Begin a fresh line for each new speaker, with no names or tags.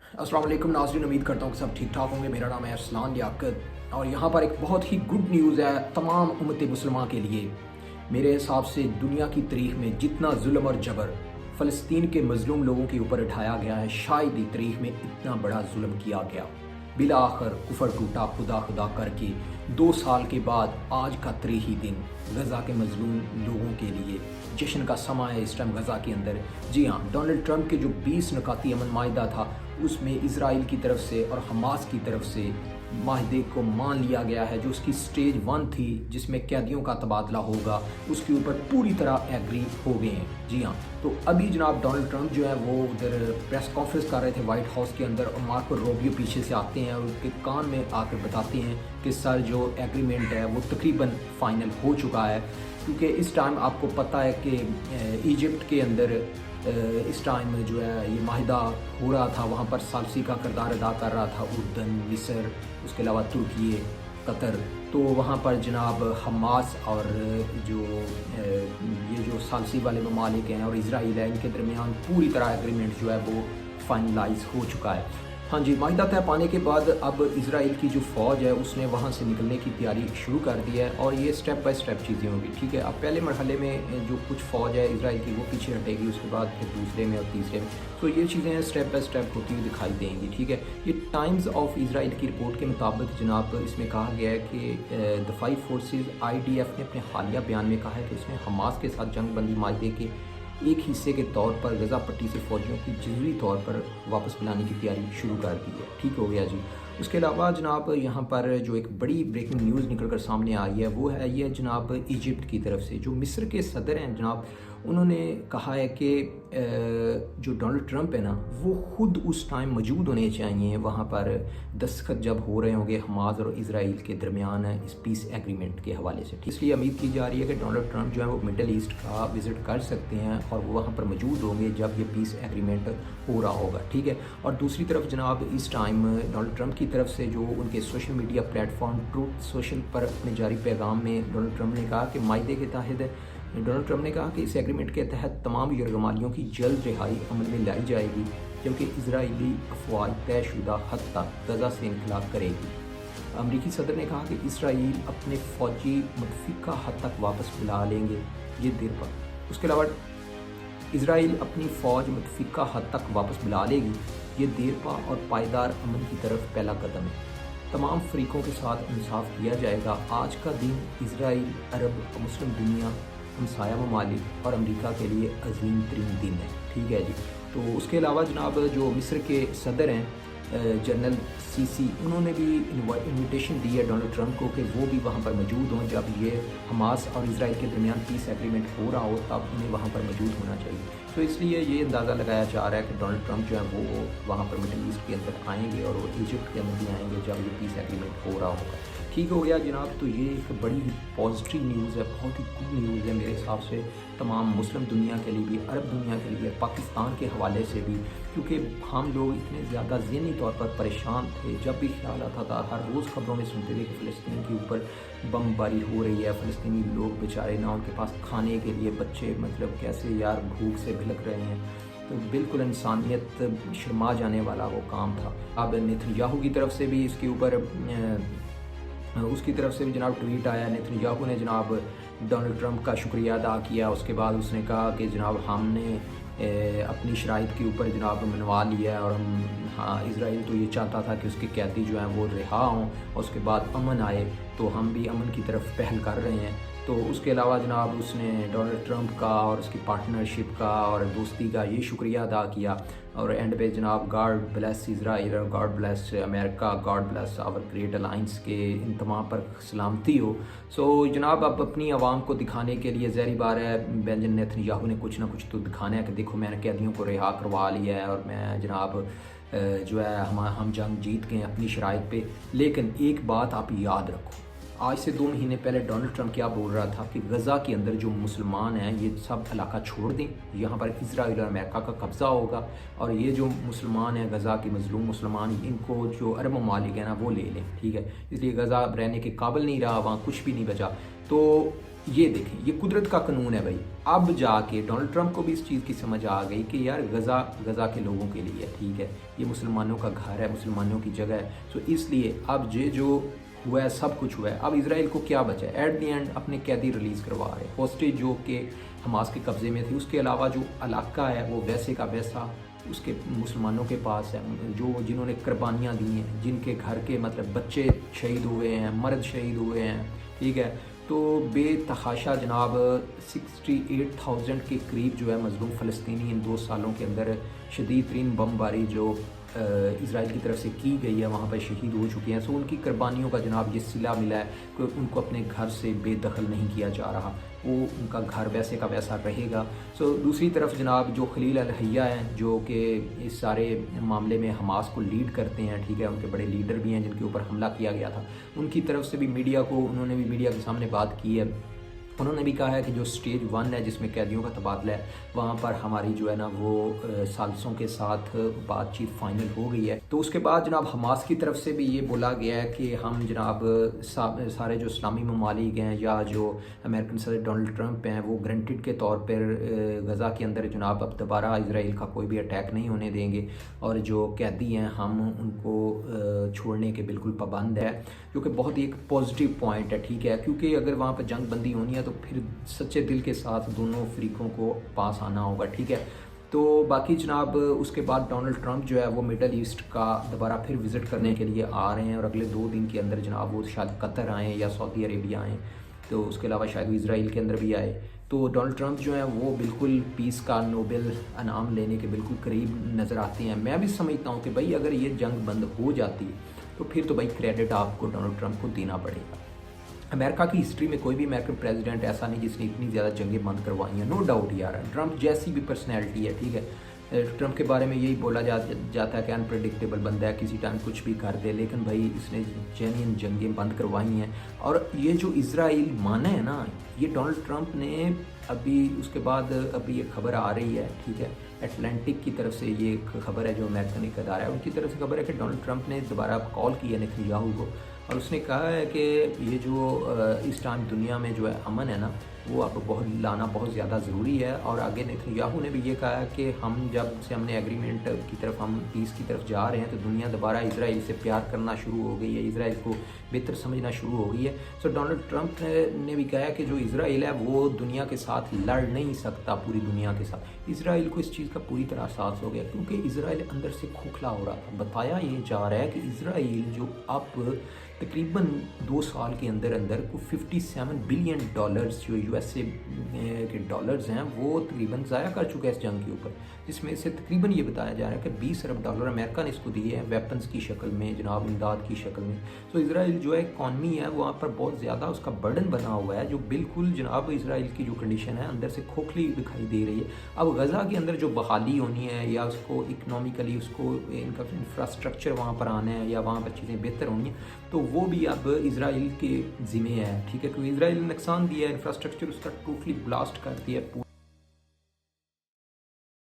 अस्सलाम वालेकुम नाज़रीन, उम्मीद करता हूँ कि सब ठीक ठाक होंगे। मेरा नाम है अरसलान लियाकत और यहाँ पर एक बहुत ही गुड न्यूज़ है तमाम उम्मत मुसलमान के लिए। मेरे हिसाब से दुनिया की तारीख में जितना जुल्म और जबर फ़लस्तीन के मज़लूम लोगों के ऊपर उठाया गया है, शायद ही तारीख में इतना बड़ा जुल्म किया गया। बिला आखिर कुफर टूटा खुदा खुदा करके 2 साल के बाद आज का तारीखी दिन गज़ा के मज़लूम लोगों के लिए जश्न का समा है इस टाइम गज़ा के अंदर। जी हाँ, डोनाल्ड ट्रंप के जो 20 नुकाती अमन माहिदा था उसमें इज़राइल की तरफ से और हमास की तरफ से माहदे को मान लिया गया है। जो उसकी स्टेज 1 थी जिसमें कैदियों का तबादला होगा, उसके ऊपर पूरी तरह एग्री हो गए हैं। जी हाँ, तो अभी जनाब डोनाल्ड ट्रंप जो है वो उधर प्रेस कॉन्फ्रेंस कर रहे थे वाइट हाउस के अंदर और मार्को रूबियो पीछे से आते हैं और उनके कान में आकर बताते हैं कि सर जो एग्रीमेंट है वो तकरीबन फाइनल हो चुका है। क्योंकि इस टाइम आपको पता है कि इजिप्ट के अंदर इस टाइम जो है ये माहिदा हो रहा था, वहाँ पर सालसी का किरदार अदा कर रहा था उर्दन, मिस्र, उसके अलावा तुर्की, कतर। तो वहाँ पर जनाब हमास और जो ये जो सालसी वाले ममालिक हैं और इजराइल है, इनके दरमियान पूरी तरह एग्रीमेंट जो है वो फाइनलाइज हो चुका है। हाँ जी, माहिदा तय पाने के बाद अब इजराइल की जो फ़ौज है उसने वहाँ से निकलने की तैयारी शुरू कर दी है और ये स्टेप बाय स्टेप चीज़ें होंगी। ठीक है, अब पहले मरहले में जो कुछ फ़ौज है इजराइल की वो पीछे हटेगी, उसके बाद फिर दूसरे में और तीसरे में, तो ये चीज़ें स्टेप बाय स्टेप होती हुई दिखाई देंगी। ठीक है, ये टाइम्स ऑफ इजराइल की रिपोर्ट के मुताबिक जनाब इसमें कहा गया है कि दफाई फोर्सेज IDF ने अपने हालिया बयान में कहा है कि उसने हमास के साथ जंग बंदी माहिदे के एक हिस्से के तौर पर गज़ा पट्टी से फ़ौजियों की जरूरी तौर पर वापस बुलाने की तैयारी शुरू कर दी है। ठीक हो गया जी। उसके अलावा जनाब यहाँ पर जो एक बड़ी ब्रेकिंग न्यूज़ निकल कर सामने आई है वो है ये जनाब इजिप्ट की तरफ से। जो मिस्र के सदर हैं जनाब, उन्होंने कहा है कि जो डोनाल्ड ट्रंप है ना वो ख़ुद उस टाइम मौजूद होने चाहिए वहाँ पर दस्तखत जब हो रहे होंगे हमास और इजराइल के दरमियान इस पीस एग्रीमेंट के हवाले से। इसलिए उम्मीद की जा रही है कि डोनाल्ड ट्रंप जो है वो मिडल ईस्ट का विज़िट कर सकते हैं और वो वहाँ पर मौजूद होंगे जब ये पीस एग्रीमेंट हो रहा होगा। ठीक है, और दूसरी तरफ जनाब इस टाइम डोनाल्ड ट्रंप की तरफ से जो उनके social media platform truth social पर अपने जारी पैगाम में डोनाल्ड ट्रंप ने कहा कि माहिदे के तहत डोनाल्ड ट्रंप ने कहा कि इस एग्रीमेंट के तहत तमाम यरगमालियों की जल्द रिहाई अमल में लाई जाएगी जबकि इजरायली अफवाज तयशुदा हद तक गज़ा से इनकलाब करेगी। अमरीकी सदर ने कहा कि इसराइल अपने फ़ौजी मुतफ़िका हद तक वापस बुला लेंगे, ये देर पर। उसके अलावा इसराइल अपनी फ़ौज मुतफ़िका हद तक वापस बुला लेगी, ये देरपा और पायदार अमन की तरफ पहला कदम है। तमाम फरीकों के साथ इंसाफ किया जाएगा। आज का दिन इसराइल, अरब और मुस्लिम दुनिया, हमसाया ममालिक और अमेरिका के लिए अजीम तरीन दिन है। ठीक है जी। तो उसके अलावा जनाब जो मिस्र के सदर हैं जनरल सीसी, उन्होंने भी इन्विटेशन दी है डोनाल्ड ट्रंप को कि वो भी वहाँ पर मौजूद हों। जब ये हमास और इजराइल के दरमियान पीस एग्रीमेंट हो रहा हो तब उन्हें वहाँ पर मौजूद होना चाहिए। तो इसलिए ये अंदाज़ा लगाया जा रहा है कि डोनाल्ड ट्रंप जो है वो वहाँ पर मिडल ईस्ट के अंदर आएंगे और वो इजिप्ट के अंदर भी आएंगे जब ये पीस एग्रीमेंट हो रहा होगा। ठीक हो गया जनाब। तो ये एक बड़ी ही पॉजिटिव न्यूज़ है, बहुत ही गुड न्यूज़ है मेरे हिसाब से तमाम मुस्लिम दुनिया के लिए भी, अरब दुनिया के लिए, पाकिस्तान के हवाले से भी, क्योंकि हम लोग इतने ज़्यादा ज़हनी तौर पर परेशान थे। जब भी ख्याल आता था, हर रोज़ खबरों में सुनते थे कि फ़लस्तीन के ऊपर बमबारी हो रही है, फ़लस्तीनी लोग बेचारे ना उनके पास खाने के लिए, बच्चे मतलब कैसे यार भूख से भिलक रहे हैं। तो बिल्कुल इंसानियत शर्मा जाने वाला वो काम था। अब नेतन्याहू की तरफ से भी इसके ऊपर उसकी तरफ से भी जनाब ट्वीट आया। नेतन्याहू ने जनाब डोनाल्ड ट्रंप का शुक्रिया अदा किया। उसके बाद उसने कहा कि जनाब हमने अपनी शराइत के ऊपर जनाब मनवा लिया है और हम, हाँ, इसराइल तो ये चाहता था कि उसके कैदी जो हैं वो रिहा हों और उसके बाद अमन आए, तो हम भी अमन की तरफ पहल कर रहे हैं। तो उसके अलावा जनाब उसने डोनाल्ड ट्रंप का और उसकी पार्टनरशिप का और दोस्ती का ये शुक्रिया अदा किया और एंड पे जनाब गॉड ब्लेस इज़राइल और God bless America, God bless our great alliance के इन तमाम पर सलामती हो। सो जनाब अब अपनी आवाम को दिखाने के लिए ज़ाहिर बार है बेंजामिन नेतन्याहू ने कुछ ना कुछ तो दिखाना है कि देखो मैंने कैदियों को रिहा करवा लिया है और मैं जनाब जो है हम जंग जीत गए अपनी शराइत पे। लेकिन एक बात आप याद रखो, आज से 2 महीने पहले डोनाल्ड ट्रंप क्या बोल रहा था कि गज़ा के अंदर जो मुसलमान हैं ये सब इलाका छोड़ दें, यहाँ पर इजराइल और अमेरिका का कब्ज़ा होगा और ये जो मुसलमान हैं गज़ा के मजलूम मुसलमान, इनको जो अरब ममालिक है ना वो ले लें। ठीक है, इसलिए गज़ा रहने के काबिल नहीं रहा, वहाँ कुछ भी नहीं बचा। तो یہ دیکھیں یہ قدرت کا قانون ہے بھائی. اب جا کے ڈونلڈ ٹرمپ کو بھی اس چیز کی سمجھ آ گئی کہ یار غزہ کے لوگوں کے لیے ٹھیک ہے، یہ مسلمانوں کا گھر ہے، مسلمانوں کی جگہ ہے. سو اس لیے اب یہ جو ہوا ہے سب کچھ ہوا ہے. اب اسرائیل کو کیا بچا ہے؟ ایٹ دی اینڈ اپنے قیدی ریلیز کروا رہے، ہاسٹیج جو کہ حماس کے قبضے میں تھی. اس کے علاوہ جو علاقہ ہے وہ ویسے کا ویسا اس کے مسلمانوں کے پاس ہے، جنہوں نے قربانیاں دی ہیں، جن کے گھر کے مطلب بچے شہید ہوئے ہیں، مرد شہید ہوئے ہیں ٹھیک ہے. تو بے تحاشا جناب 68,000 کے قریب جو ہے مظلوم فلسطینی ان 2 سالوں کے اندر شدید ترین بمباری جو اسرائیل کی طرف سے کی گئی ہے وہاں پر شہید ہو چکے ہیں. سو ان کی قربانیوں کا جناب یہ صلہ ملا ہے کہ ان کو اپنے گھر سے بے دخل نہیں کیا جا رہا، وہ ان کا گھر ویسے کا ویسا رہے گا. سو دوسری طرف جناب جو خلیل الحیہ ہیں جو کہ اس سارے معاملے میں حماس کو لیڈ کرتے ہیں ٹھیک ہے، ان کے بڑے لیڈر بھی ہیں جن کے اوپر حملہ کیا گیا تھا، ان کی طرف سے بھی انہوں نے بھی میڈیا کے سامنے بات کی ہے. انہوں نے بھی کہا ہے کہ جو سٹیج 1 ہے جس میں قیدیوں کا تبادلہ ہے وہاں پر ہماری جو ہے نا وہ ثالثوں کے ساتھ بات چیت فائنل ہو گئی ہے. تو اس کے بعد جناب حماس کی طرف سے بھی یہ بولا گیا ہے کہ ہم جناب سارے جو اسلامی ممالک ہیں یا جو امریکن صدر ڈونلڈ ٹرمپ ہیں وہ گرنٹڈ کے طور پر غزہ کے اندر جناب اب دوبارہ اسرائیل کا کوئی بھی اٹیک نہیں ہونے دیں گے، اور جو قیدی ہیں ہم ان کو چھوڑنے کے بالکل پابند ہے، جو کہ بہت ہی ایک پازیٹیو پوائنٹ ہے ٹھیک ہے. کیونکہ اگر وہاں پہ جنگ بندی ہونی ہے تو پھر سچے دل کے ساتھ دونوں فریقوں کو پاس آنا ہوگا ٹھیک ہے. تو باقی جناب اس کے بعد ڈونلڈ ٹرمپ جو ہے وہ مڈل ایسٹ کا دوبارہ پھر وزٹ کرنے کے لیے آ رہے ہیں، اور اگلے 2 دن کے اندر جناب وہ شاید قطر آئیں یا سعودی عربیہ آئیں، تو اس کے علاوہ شاید وہ اسرائیل کے اندر بھی آئے. تو ڈونلڈ ٹرمپ جو ہیں وہ بالکل پیس کا نوبل انعام لینے کے بالکل قریب نظر آتے ہیں. میں بھی سمجھتا ہوں کہ بھائی اگر یہ جنگ بند ہو جاتی تو پھر تو بھائی کریڈٹ آپ کو ڈونلڈ ٹرمپ کو دینا پڑے گا. امریکہ کی ہسٹری میں کوئی بھی امریکن پریزیڈنٹ ایسا نہیں جس نے اتنی زیادہ جنگیں بند کروائی ہیں. نو ڈاؤٹ یار ٹرمپ جیسی بھی پرسنالٹی ہے ٹھیک ہے. ٹرمپ کے بارے میں یہی بولا جاتا ہے کہ انپریڈکٹیبل بندہ ہے، کسی ٹائم کچھ بھی کر دے، لیکن بھائی اس نے جینین جنگیں بند کروائی ہیں. اور یہ جو اسرائیل مانا ہے نا، یہ ڈونلڈ ٹرمپ نے ابھی اس کے بعد ابھی ایک خبر آ رہی ہے ٹھیک ہے، اٹلانٹک کی طرف سے یہ ایک خبر ہے جو امریکن ایک ادارہ ہے ان کی طرف سے خبر ہے کہ ڈونلڈ ٹرمپ نے دوبارہ کال کی ہے نیتن یاہو کو، اور اس نے کہا ہے کہ یہ جو اس ٹائم دنیا میں جو ہے امن ہے نا وہ اب لانا بہت زیادہ ضروری ہے. اور آگے نیتن یاہو نے بھی یہ کہا ہے کہ جب سے ہم نے ایگریمنٹ کی طرف ہم پیس کی طرف جا رہے ہیں تو دنیا دوبارہ اسرائیل سے پیار کرنا شروع ہو گئی ہے، اسرائیل کو بہتر سمجھنا شروع ہو گئی ہے. سو ڈونلڈ ٹرمپ نے بھی کہا ہے کہ جو اسرائیل ہے وہ دنیا کے ساتھ لڑ نہیں سکتا، پوری دنیا کے ساتھ. اسرائیل کو اس چیز کا پوری طرح احساس ہو گیا کیونکہ اسرائیل اندر سے کھوکھلا ہو رہا تھا. بتایا یہ جا رہا ہے کہ اسرائیل جو اب تقریباً 2 سال کے اندر کو $57 بلین جو یو ایس اے کے ڈالرز ہیں وہ تقریباً ضائع کر چکا ہے اس جنگ کے اوپر، جس میں سے تقریباً یہ بتایا جا رہا ہے کہ $20 ارب امریکہ نے اس کو دیے ہیں ویپنز کی شکل میں جناب، امداد کی شکل میں. تو اسرائیل جو ہے اکانومی ہے وہاں پر بہت زیادہ اس کا برڈن بنا ہوا ہے، جو بالکل جناب اسرائیل کی جو کنڈیشن ہے اندر سے کھوکھلی دکھائی دے رہی ہے. اب غزہ کے اندر جو بحالی ہونی ہے یا اس کو اکنامیکلی اس کو ان کا انفراسٹرکچر وہاں پر آنا ہے یا وہاں پر چیزیں بہتر ہونی ہیں تو وہ بھی اب اسرائیل کے ذمہ ہے ٹھیک ہے، کیونکہ اسرائیل نے نقصان دیا ہے، انفراسٹرکچر اس کا ٹوٹلی بلاسٹ کر دیا ہے.